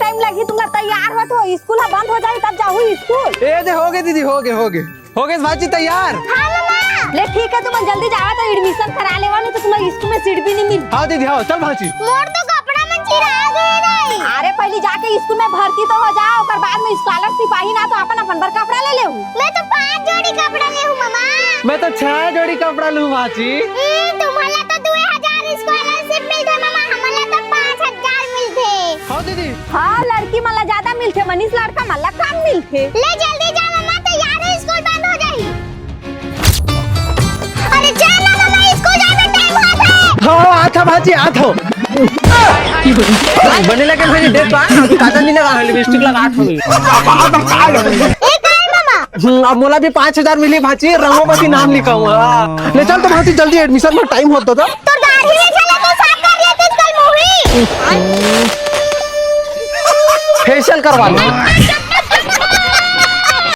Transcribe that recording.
Time लगी, तुम तैयार हो तो स्कूल बंद हो जाए तब जाऊँ स्कूल। ए दे हो गए दीदी, हो गए भाजी तैयार। हाँ मम्मा। ले ठीक है, तुम जल्दी जाओ तो एडमिशन करा लेवा, नहीं तो तुम्हारे स्कूल में सीट भी नहीं मिली। हाँ दीदी हाँ, चल भाजी। मोर तो कपड़ा में चिरा गए नहीं। अरे पहले जाके स्कूल में भर्ती तो हो जाओ, और बाद में स्कॉलरशिप आई ना तो अपन अपन भर कपड़ा ले ले। मैं तो 5 जोड़ी कपड़ा ले हूँ मम्मा। मैं तो 6 जोड़ी कपड़ा लूँ भाजी। तुम्हारा तो 2000 स्कॉलरशिप मिलते मम्मा, हमारा तो 5000 मिलते। हाँ दीदी। हाँ लड़की मला ज्यादा मिलते, मनीष लड़का मला कम मिलते। ले जल्दी जा मम्मा, तैयार है, स्कूल बंद हो जाए। अरे चल ना मम्मा, स्कूल जाने टाइम हुआ था। हाँ आता भाजी आता। बने लगे भाजी देख पा काजल नहीं लगा, लिपस्टिक लगा थोड़ी। एक है मम्मा। अब मोला भी 5000 मिली भाजी, रंगोपति नाम लिखा हुआ। ले चल तो भाजी जल्दी, एडमिशन में टाइम होता था। तो दाढ़ी में चला तो साफ कर लिया कल मुही। फेशियल करवा ले।